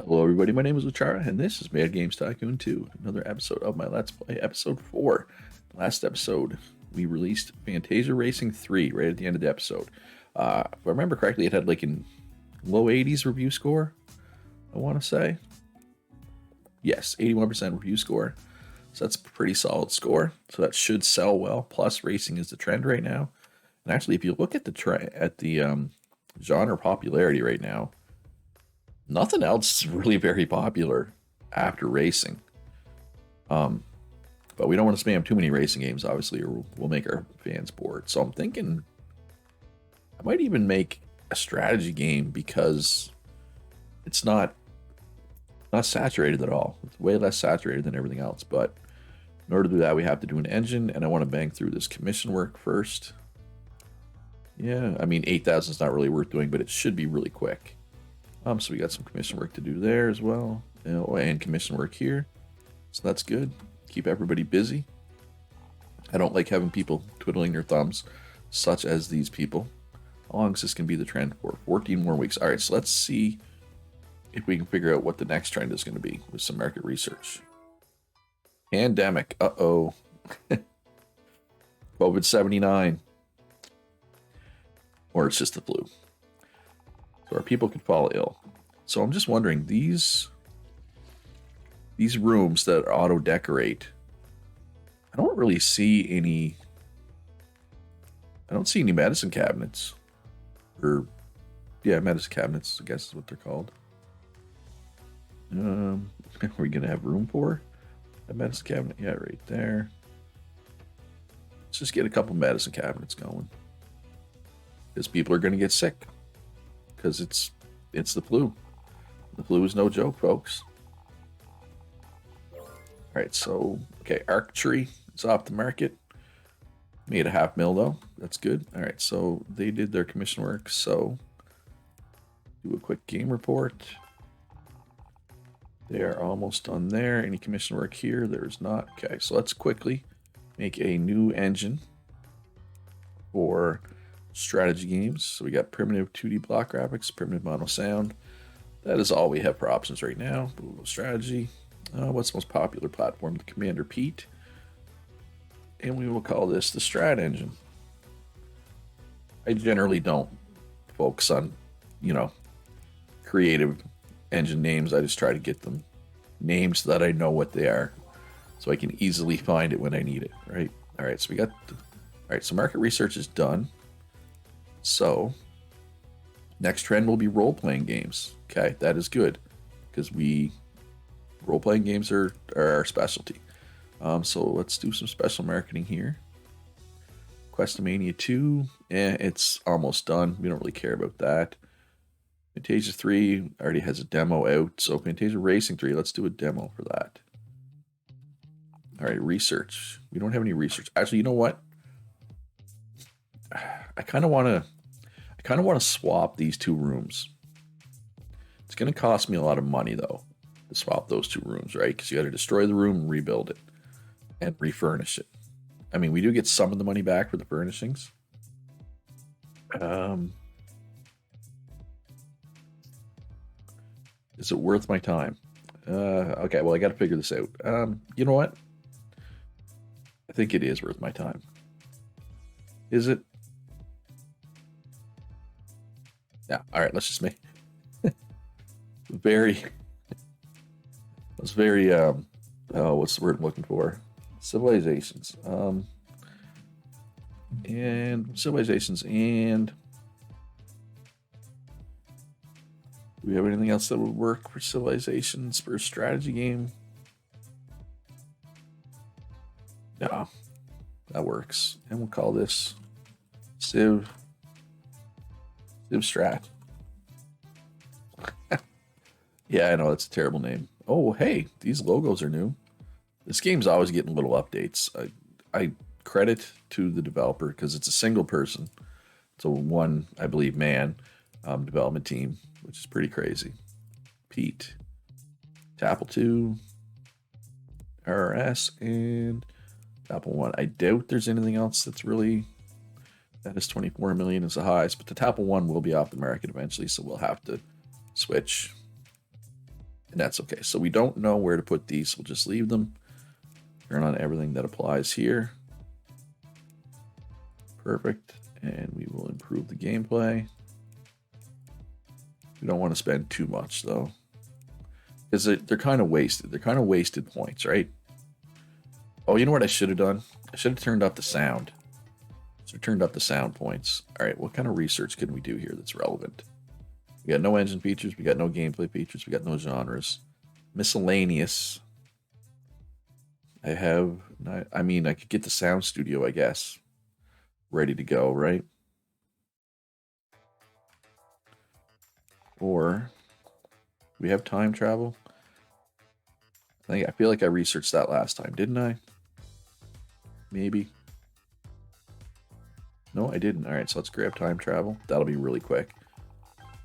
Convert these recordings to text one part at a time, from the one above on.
Hello, everybody. My name is Luchara, and this is Mad Games Tycoon 2, another episode of my Let's Play, episode 4. Last episode, we released Fantasia Racing 3 right at the end of the episode. If I remember correctly, it had like a low 80s review score, I want to say. Yes, 81% review score. So that's a pretty solid score. So that should sell well. Plus, racing is the trend right now. And actually, if you look at the genre popularity right now, nothing else is really very popular after racing. But we don't want to spam too many racing games, obviously, or we'll make our fans bored. So I'm thinking I might even make a strategy game because it's not saturated at all. It's way less saturated than everything else. But in order to do that, we have to do an engine, and I want to bang through this commission work first. Yeah, I mean 8,000 is not really worth doing, but it should be really quick. So we got some commission work to do there as well, and commission work here. So that's good. Keep everybody busy. I don't like having people twiddling their thumbs, such as these people. How long is this going to be the trend for? 14 more weeks. All right, so let's see if we can figure out what the next trend is going to be with some market research. Pandemic. Uh-oh. COVID-79. Or it's just the flu. So our people could fall ill. So I'm just wondering, these rooms that auto decorate, I don't really see any. I don't see any medicine cabinets, or yeah, medicine cabinets, I guess is what they're called. Are we gonna have room for a medicine cabinet? Yeah, right there. Let's just get a couple medicine cabinets going, because people are gonna get sick. Because it's the flu. The flu is no joke, folks. All right, so okay, archery is off the market. Made a $500,000 though. That's good. All right, so they did their commission work. So do a quick game report. They are almost done there. Any commission work here? There's not. Okay, so let's quickly make a new engine for strategy games. So we got primitive 2D block graphics, primitive mono sound. That is all we have for options right now. Strategy. What's the most popular platform? The Commander Pete. And we will call this the Strat Engine. I generally don't focus on, creative engine names. I just try to get them names so that I know what they are, so I can easily find it when I need it, right? All right, so so market research is done. So next trend will be role-playing games. Okay, that is good, because role-playing games are our specialty. So let's do some special marketing here. Questomania 2, it's almost done. We don't really care about that. Fantasia 3 already has a demo out, so Fantasia Racing 3, let's do a demo for that. All right, research. We don't have any research. Actually, you know what? I kind of want to swap these two rooms. It's going to cost me a lot of money, though, to swap those two rooms, right? Because you got to destroy the room and rebuild it and refurnish it. I mean, we do get some of the money back for the furnishings. Is it worth my time? Okay, well, I got to figure this out. You know what? I think it is worth my time. Is it? Yeah, all right, let's just make very what's the word I'm looking for? Civilizations. And civilizations, and do we have anything else that would work for civilizations for a strategy game? No, that works. And we'll call this Civ Strat. Yeah, I know, that's a terrible name. Oh, hey, these logos are new. This game's always getting little updates. I credit to the developer, because it's a single person. It's a one, I believe, man development team, which is pretty crazy. Pete, Tapple 2, RRS, and Tapple 1. I doubt there's anything else that's really. That is 24 million is the highest, but the Tapple 1 will be off the market eventually, so we'll have to switch. And that's okay. So we don't know where to put these. We'll just leave them. Turn on everything that applies here. Perfect. And we will improve the gameplay. We don't want to spend too much though, because they're kind of wasted. They're kind of wasted points, right? Oh, you know what I should have done? I should have turned up the sound. So turned up the sound points. All right, what kind of research can we do here that's relevant? We got no engine features. We got no gameplay features. We got no genres. Miscellaneous. I mean, I could get the sound studio, I guess, ready to go, right? Or we have time travel. I feel like I researched that last time, didn't I? Maybe. No, I didn't. All right, so let's grab time travel. That'll be really quick.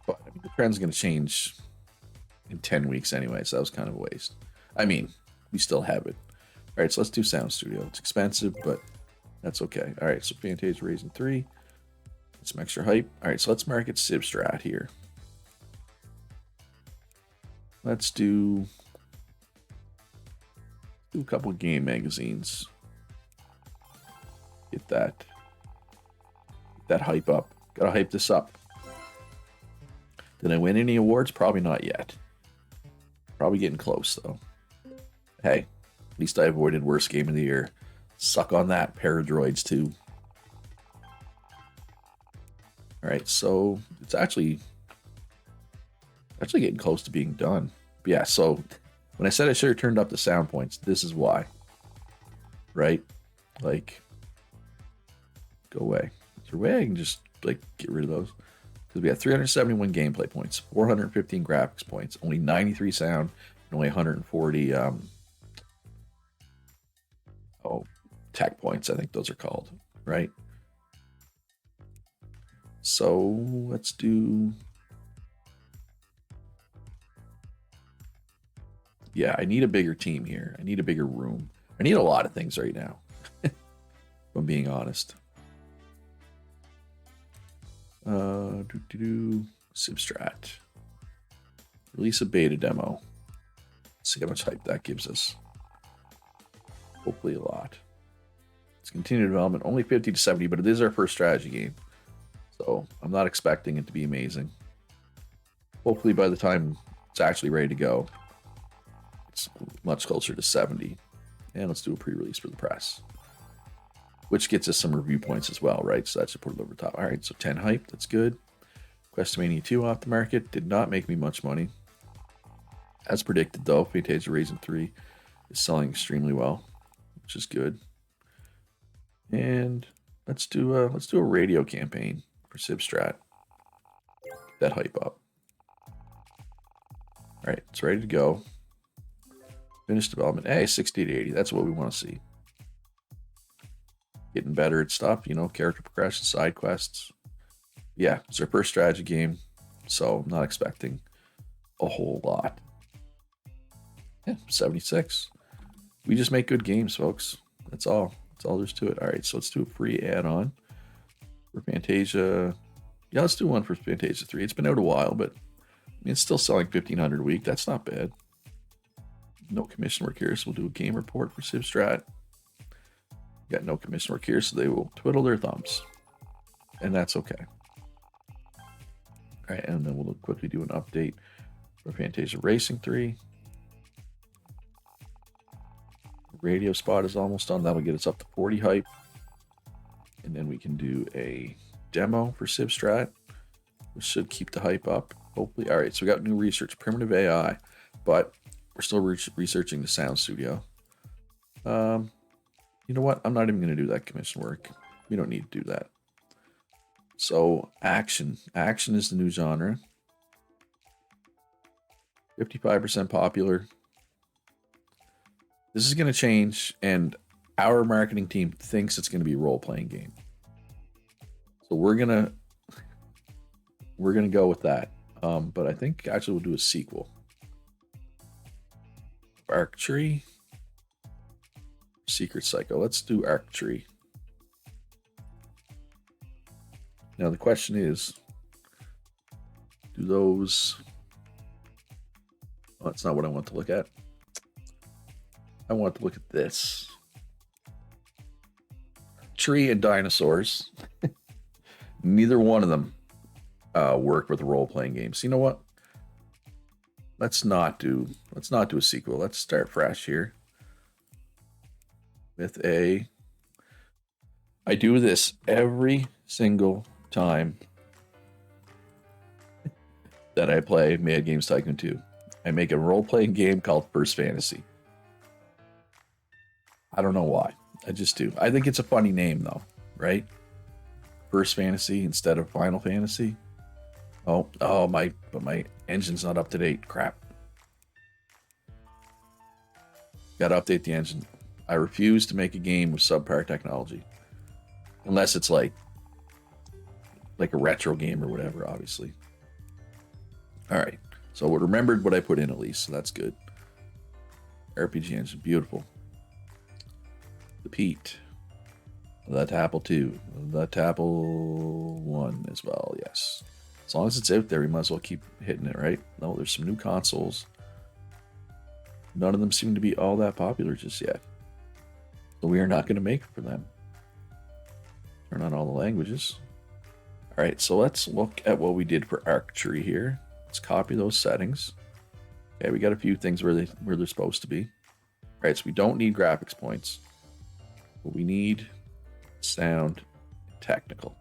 But I mean, the trend's going to change in 10 weeks anyway, so that was kind of a waste. I mean, we still have it. All right, so let's do Sound Studio. It's expensive, but that's okay. All right, so Fantasia Racing 3. Some extra hype. All right, so let's market Substrat here. Let's do a couple game magazines. Get that hype up. Gotta hype this up. Did I win any awards? Probably not yet. Probably getting close though. Hey, at least I avoided worst game of the year. Suck on that, Paradroids 2. All right, so it's actually getting close to being done. But yeah, so when I said I should have turned up the sound points, this is why. Right? Like, go away. Is there a way I can just like get rid of those? Because we got 371 gameplay points, 415 graphics points, only 93 sound, and only 140 tech points, I think those are called, right? So let's do. Yeah, I need a bigger team here. I need a bigger room. I need a lot of things right now, if I'm being honest. Substrat. Release a beta demo. Let's see how much hype that gives us. Hopefully a lot. Let's continue development. Only 50 to 70, but it is our first strategy game. So I'm not expecting it to be amazing. Hopefully by the time it's actually ready to go, it's much closer to 70. And let's do a pre-release for the press, which gets us some review points as well, right? So that should put it over top. All right, so 10 hype, that's good. Questmania 2 off the market, did not make me much money. As predicted though, Fantasia Racing 3 is selling extremely well, which is good. And let's do a radio campaign for Substrat. Get that hype up. All right, it's ready to go. Finish development. Hey, 60 to 80. That's what we want to see. Getting better at stuff, you know, character progression, side quests. Yeah, it's our first strategy game, so I'm not expecting a whole lot. Yeah, 76. We just make good games, folks. That's all. That's all there's to it. All right, so let's do a free add-on for Fantasia. Yeah, let's do one for Fantasia 3. It's been out a while, but I mean, it's still selling 1,500 a week. That's not bad. No commission work here, so we'll do a game report for Substrat. Got no commission work here, so they will twiddle their thumbs. And that's okay. All right, and then we'll quickly do an update for Fantasia Racing 3. Radio spot is almost done. That'll get us up to 40 hype. And then we can do a demo for Substrat, which should keep the hype up, hopefully. All right, so we got new research, primitive AI, but we're still researching the sound studio. You know what? I'm not even going to do that commission work. We don't need to do that. So action. Action is the new genre. 55% popular. This is going to change, and our marketing team thinks it's going to be a role-playing game. So we're gonna go with that. But I think actually we'll do a sequel. Archery. Secret Psycho. Let's do Archery. Now the question is, do those Oh, that's not what I want to look at. I want to look at this. Tree and dinosaurs. Neither one of them work with role-playing games. You know what? Let's not do a sequel. Let's start fresh here with a. I do this every single time that I play Mad Games Tycoon 2. I make a role-playing game called First Fantasy. I don't know why. I just do. I think it's a funny name though, right? First Fantasy instead of Final Fantasy. Oh, my engine's not up to date. Crap. Gotta update the engine. I refuse to make a game with subpar technology. Unless it's like a retro game or whatever, obviously. Alright. So I remembered what I put in at least, so that's good. RPG engine, beautiful. The Pete. The Tapple 2. The Tapple 1 as well, yes. As long as it's out there, we might as well keep hitting it, right? No, there's some new consoles. None of them seem to be all that popular just yet. So we are not going to make it for them. Turn on all the languages. Alright, so let's look at what we did for archery here. Let's copy those settings. Okay, we got a few things where they're supposed to be. Alright, so we don't need graphics points. But we need sound and technical.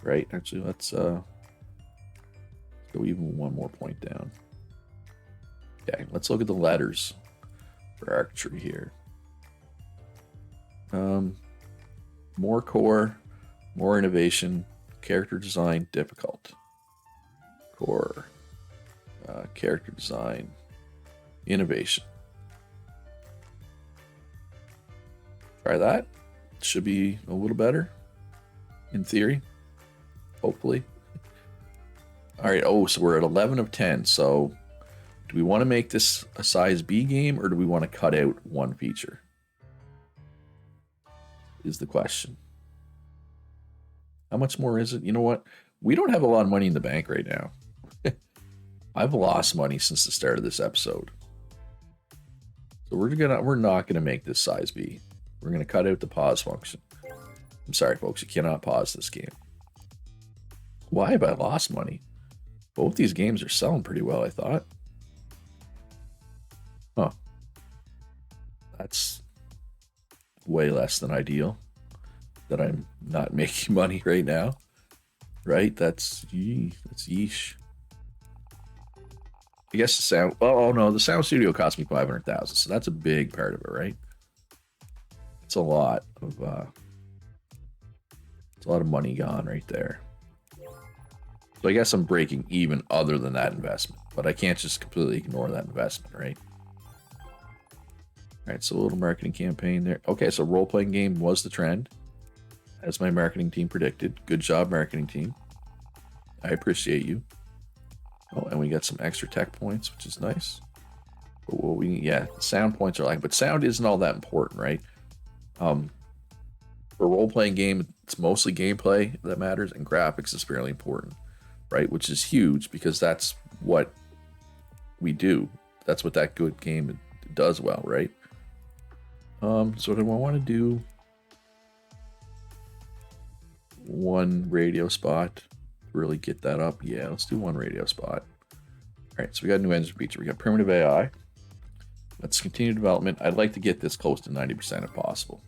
Right? Actually, let's go even one more point down. Okay, let's look at the letters for archery here. More core, more innovation, character design, difficult. Core, character design, innovation. Try that. Should be a little better, in theory. Hopefully. All right. Oh, so we're at 11 of 10. So do we want to make this a size B game or do we want to cut out one feature? Is the question. How much more is it? You know what? We don't have a lot of money in the bank right now. I've lost money since the start of this episode. So we're not gonna make this size B. We're gonna cut out the pause function. I'm sorry, folks, you cannot pause this game. Why have I lost money? Both these games are selling pretty well, I thought. Huh. That's way less than ideal. That I'm not making money right now. Right? That's yeesh. I guess the sound. Oh no, the sound studio cost me $500,000, so that's a big part of it, right? It's a lot of money gone right there. So I guess I'm breaking even other than that investment, but I can't just completely ignore that investment, right? All right, so a little marketing campaign there. Okay, so role-playing game was the trend, as my marketing team predicted. Good job, marketing team. I appreciate you. Oh, and we got some extra tech points, which is nice. But sound points are like, but sound isn't all that important, right? For a role-playing game, it's mostly gameplay that matters, and graphics is fairly important, right? Which is huge because that's what we do. That's what that good game does well, right? So do I want to do one radio spot to really get that up? Yeah, let's do one radio spot. All right, so we got a new engine feature. We got primitive AI. Let's continue development. I'd like to get this close to 90% if possible.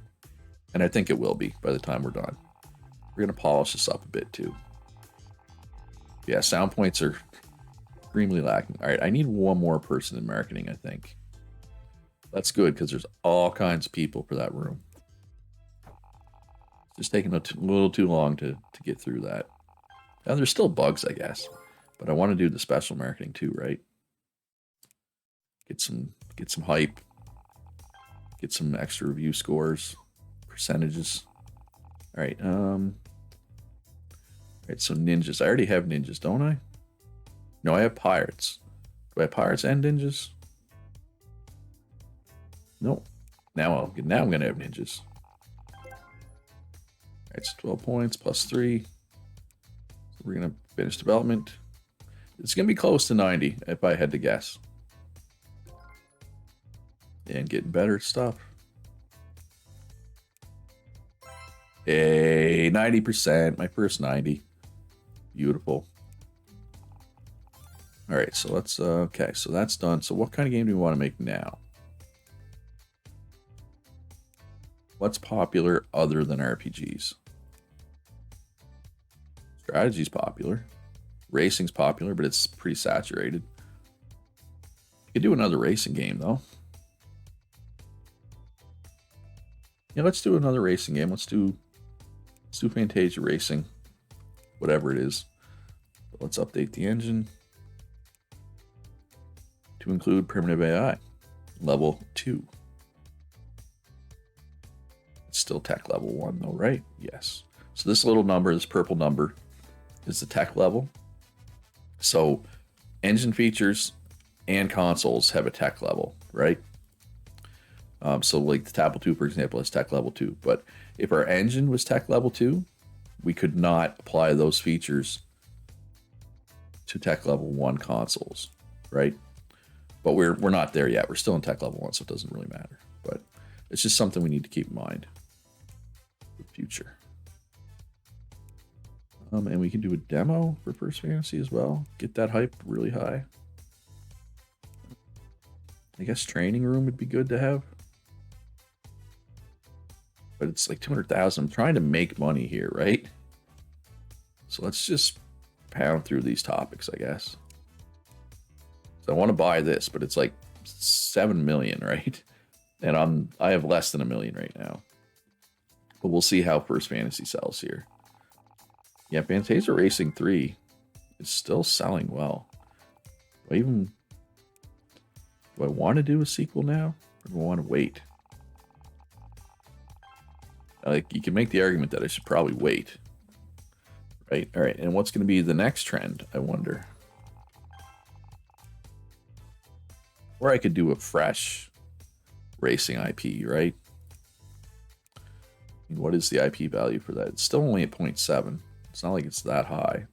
And I think it will be by the time we're done. We're going to polish this up a bit too. Yeah, sound points are extremely lacking. All right, I need one more person in marketing, I think. That's good because there's all kinds of people for that room. It's just taking a little too long to get through that. Now, there's still bugs, I guess. But I want to do the special marketing too, right? Get some hype. Get some extra review scores, percentages. All right. All right, so ninjas. I already have ninjas, don't I? No, I have pirates. Do I have pirates and ninjas? Nope. Now I'm gonna have ninjas. All right, so 12 points plus 3. So we're gonna finish development. It's gonna be close to 90 if I had to guess. And getting better stuff. Hey, 90%. My first 90. Beautiful. All right, so let's, okay, so that's done. So what kind of game do we want to make now? What's popular other than RPGs? Strategy's popular. Racing's popular, but it's pretty saturated. You could do another racing game, though. Yeah, let's do another racing game. Let's do Fantasia Racing, whatever it is. But let's update the engine to include primitive AI, level 2. It's still tech level 1 though, right? Yes. So this little number, this purple number, is the tech level. So engine features and consoles have a tech level, right? So like the Tableau 2, for example, is tech level 2. But if our engine was tech level 2, we could not apply those features to tech level 1 consoles, right? But we're not there yet. We're still in tech level 1, so it doesn't really matter. But it's just something we need to keep in mind for the future. And we can do a demo for First Fantasy as well. Get that hype really high. I guess training room would be good to have. But it's like 200,000. I'm trying to make money here, right? So let's just pound through these topics, I guess. So I want to buy this, but it's like 7 million, right? And I have less than 1 million right now. But we'll see how First Fantasy sells here. Yeah, Fantasia Racing 3 is still selling well. Do I want to do a sequel now? Or do I want to wait? Like, you can make the argument that I should probably wait. Right? All right, and what's going to be the next trend, I wonder? Or I could do a fresh racing IP, right? I mean, what is the IP value for that? It's still only at 0.7. It's not like it's that high.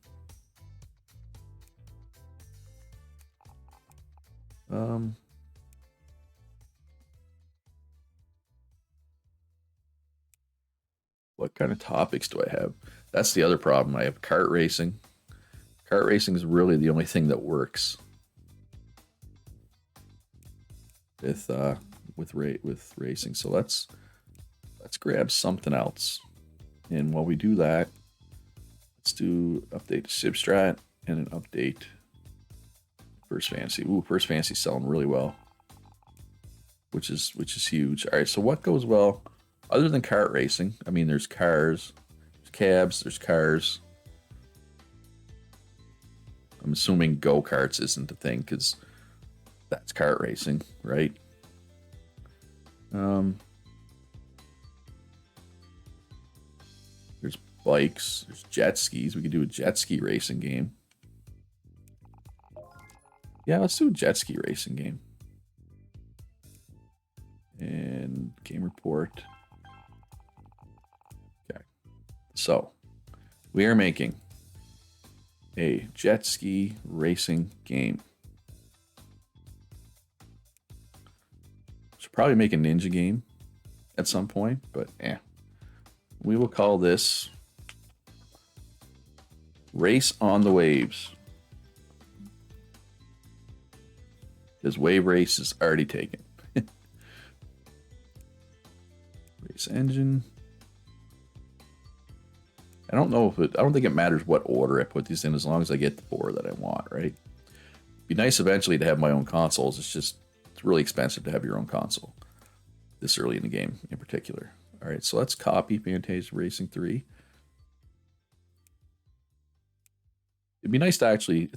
What kind of topics do I have? That's the other problem. I have kart racing. Kart racing is really the only thing that works with racing. So let's grab something else. And while we do that, let's do update Substrat and an update First Fantasy. Ooh, First Fantasy selling really well, which is huge. All right, so what goes well other than kart racing? I mean, there's cars, there's cabs, there's cars. I'm assuming go-karts isn't a thing because that's kart racing, right? There's bikes, there's jet skis. We could do a jet ski racing game. Yeah, let's do a jet ski racing game. And game report. Okay. So, we are making a jet ski racing game. Should probably make a ninja game at some point, but we will call this Race on the Waves. Because Wave Race is already taken. Race engine. I don't think it matters what order I put these in as long as I get the 4 that I want, right? It'd be nice eventually to have my own consoles. It's really expensive to have your own console this early in the game in particular. All right, so let's copy Fantasia Racing 3. It's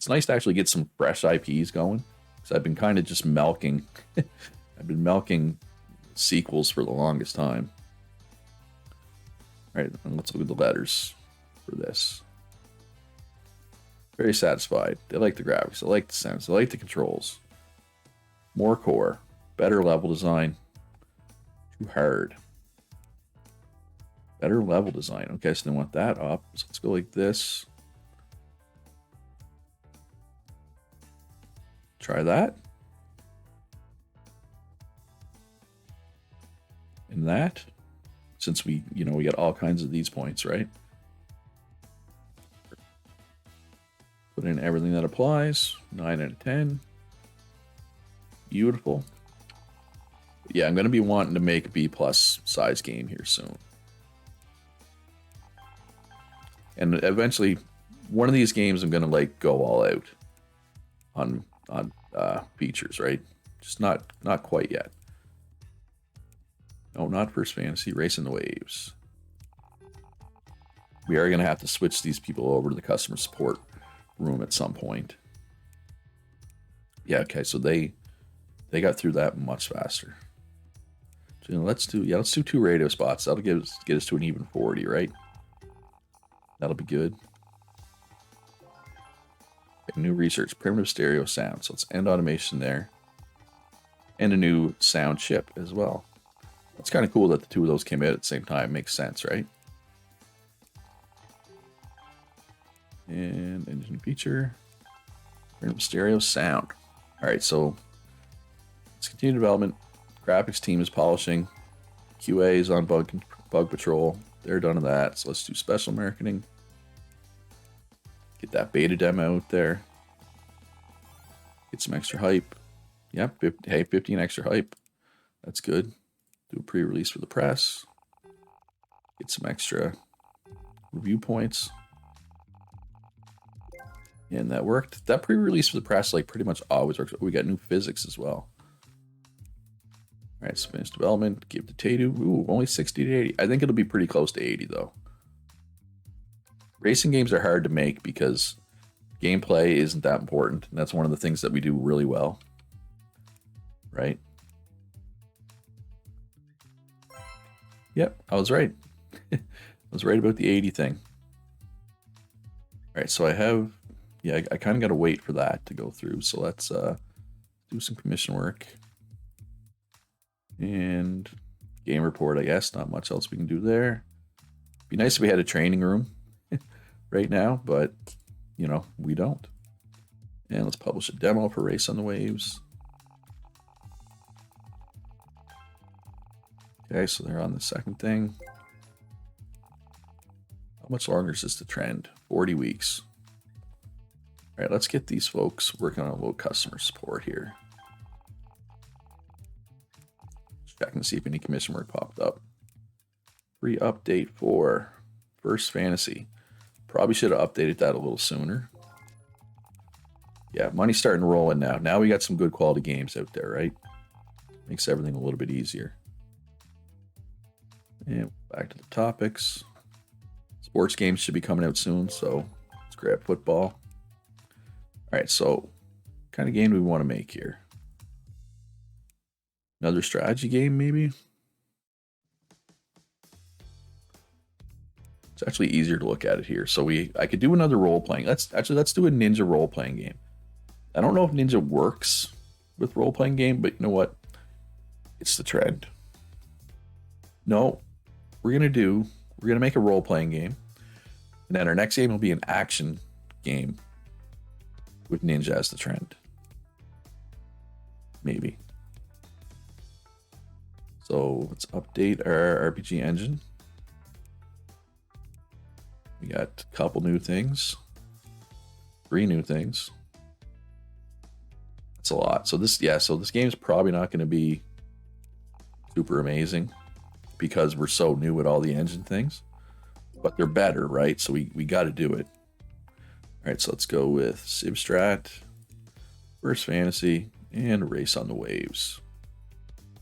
nice to actually get some fresh IPs going. Because I've been kind of just milking. I've been milking sequels for the longest time. All right, and let's look at the letters for this. Very satisfied. I like the graphics. I like the sounds. I like the controls. More core. Better level design. Too hard. Better level design. Okay, so they want that up. So let's go like this. Try that. in that, since we get all kinds of these points, right? Put in everything that applies. 9 out of 10. Beautiful. Yeah, I'm going to be wanting to make a B+ size game here soon. And eventually, one of these games I'm going to like go all out on features, right? Just not quite yet. No, not First Fantasy. Racing the Waves. We are going to have to switch these people over to the customer support room at some point. Yeah, okay, so they got through that much faster. So, let's do 2 radio spots. That'll get us to an even 40, right? That'll be good. Okay, new research, primitive stereo sound. So let's end automation there. And a new sound chip as well. That's kind of cool that the two of those came out at the same time. Makes sense, right? And engine feature, primitive stereo sound. All right, so let's continue development. Graphics team is polishing. QA is on bug patrol. They're done with that. So let's do special marketing. Get that beta demo out there. Get some extra hype. Yep, 15 extra hype. That's good. Do a pre-release for the press. Get some extra review points. And that worked. That pre-release for the press like pretty much always works. We got new physics as well. All right, so finish development. Give to Tatu. Ooh, only 60 to 80. I think it'll be pretty close to 80 though. Racing games are hard to make because gameplay isn't that important, and that's one of the things that we do really well. Right? Yep, I was right. I was right about the 80 thing. All right, so I have, I kind of got to wait for that to go through. So let's do some commission work. And game report, I guess. Not much else we can do there. Be nice if we had a training room right now, but, we don't. And let's publish a demo for Race on the Waves. Okay, so they're on the second thing. How much longer is this to trend? 40 weeks. All right, let's get these folks working on a little customer support here. Check and see if any commission work popped up. Free update for First Fantasy. Probably should have updated that a little sooner. Yeah, money's starting to roll in now. Now we got some good quality games out there, right? Makes everything a little bit easier. And back to the topics. Sports games should be coming out soon, so let's grab football. All right, so what kind of game do we want to make here? Another strategy game, maybe? It's actually easier to look at it here. So I could do another role-playing. Let's do a ninja role-playing game. I don't know if ninja works with role-playing game, but you know what? It's the trend. No, we're gonna make a role-playing game. And then our next game will be an action game with ninja as the trend. Maybe. So let's update our RPG engine. We got a couple new things. 3 new things. That's a lot. So this game is probably not going to be super amazing because we're so new at all the engine things. But they're better, right? So we got to do it. All right, so let's go with Civstrat, First Fantasy, and Race on the Waves.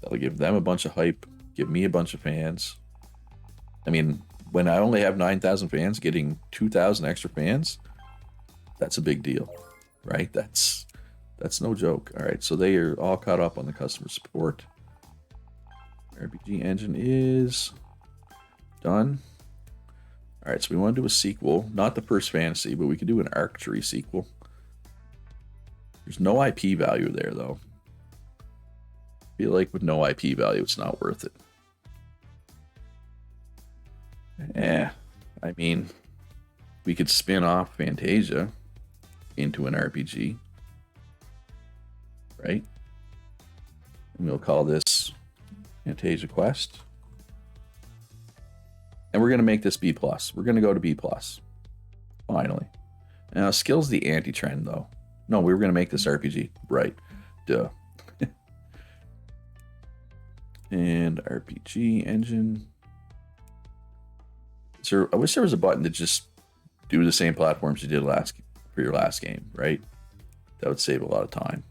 That'll give them a bunch of hype, give me a bunch of fans. I mean, when I only have 9,000 fans, getting 2,000 extra fans, that's a big deal, right? That's no joke. All right, so they are all caught up on the customer support. RPG engine is done. All right, so we want to do a sequel, not the First Fantasy, but we could do an archery sequel. There's no IP value there, though. I feel like with no IP value, it's not worth it. I mean, we could spin off Fantasia into an RPG, right? And we'll call this Fantasia Quest. And we're going to make this B+. We're going to go to B+. Finally. Now, skill's the anti-trend, though. No, we were going to make this RPG. Right. Duh. And RPG engine. So I wish there was a button to just do the same platforms you did for your last game, right? That would save a lot of time.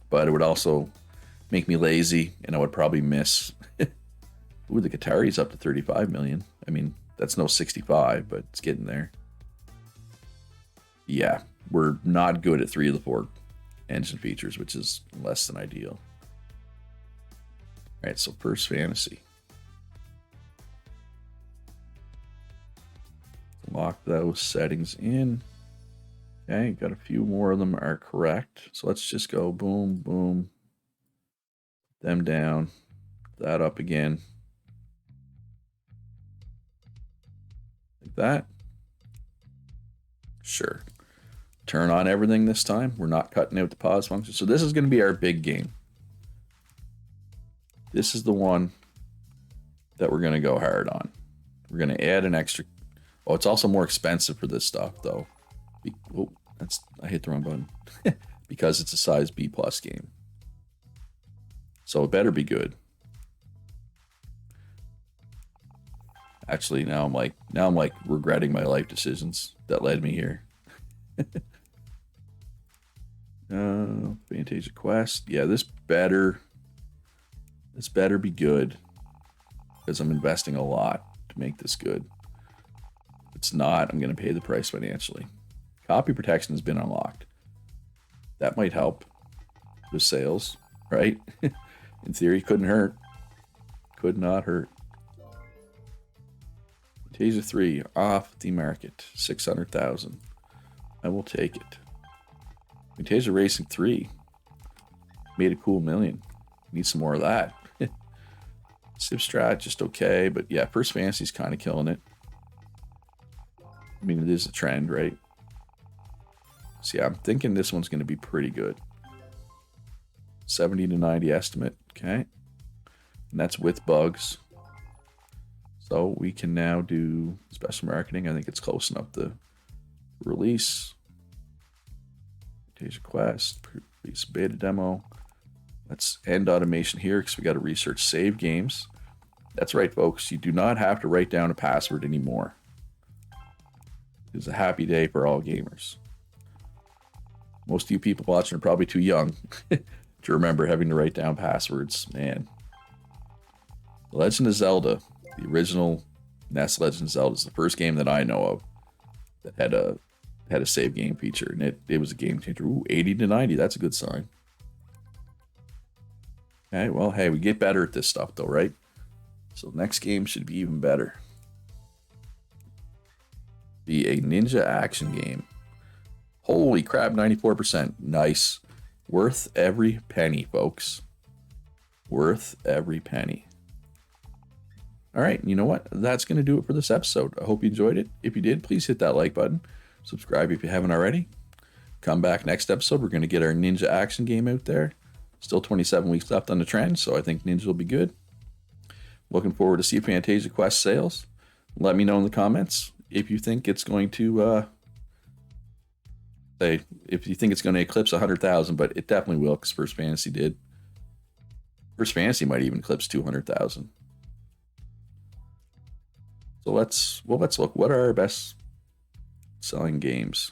But it would also make me lazy, and I would probably miss. Ooh, the Qatari's up to 35 million. I mean, that's no 65, but it's getting there. Yeah, we're not good at 3 of the 4 engine features, which is less than ideal. All right, so first fantasy. Lock those settings in. Okay, got a few more of them are correct. So let's just go boom, boom. Them down. That up again. Like that. Sure. Turn on everything this time. We're not cutting out the pause function. So this is going to be our big game. This is the one that we're going to go hard on. We're going to add an extra. Oh, it's also more expensive for this stuff, though. Oh, I hit the wrong button. Because it's a size B+ game. So it better be good. Actually, now I'm like regretting my life decisions that led me here. Fantasia Quest. Yeah, this better be good. Because I'm investing a lot to make this good. If it's not, I'm going to pay the price financially. Copy protection has been unlocked. That might help with sales, right? In theory, couldn't hurt. Could not hurt. Fantasia 3 off the market. 600,000. I will take it. Fantasia Racing 3 made a cool million. Need some more of that. Civstrat just okay, but yeah, First Fantasy's kind of killing it. I mean, it is a trend, right? So yeah, I'm thinking this one's going to be pretty good. 70 to 90 estimate, okay? And that's with bugs. So we can now do special marketing. I think it's close enough to release. Fantasia Quest, release beta demo. Let's end automation here because we got to research save games. That's right, folks. You do not have to write down a password anymore. It's a happy day for all gamers. Most of you people watching are probably too young to remember having to write down passwords. Man. The Legend of Zelda, the original NES Legend of Zelda, is the first game that I know of that had a save game feature, and it was a game changer. Ooh, 80 to 90. That's a good sign. Okay, well, hey, we get better at this stuff, though, right? So next game should be even better. Be a ninja action game. Holy crap, 94%. Nice. Worth every penny, folks. Worth every penny. All right, you know what? That's going to do it for this episode. I hope you enjoyed it. If you did, please hit that like button. Subscribe if you haven't already. Come back next episode. We're going to get our ninja action game out there. Still 27 weeks left on the trend, so I think ninja will be good. Looking forward to see Fantasia Quest sales. Let me know in the comments if you think it's going to if you think it's going to eclipse 100,000, but it definitely will because First Fantasy did. First Fantasy might even eclipse 200,000. So let's look. What are our best selling games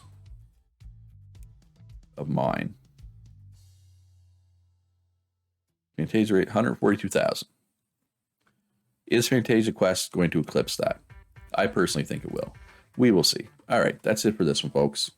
of mine? Fantasia rate 142,000. Is Fantasia Quest going to eclipse that? I personally think it will. We will see. All right, that's it for this one, folks.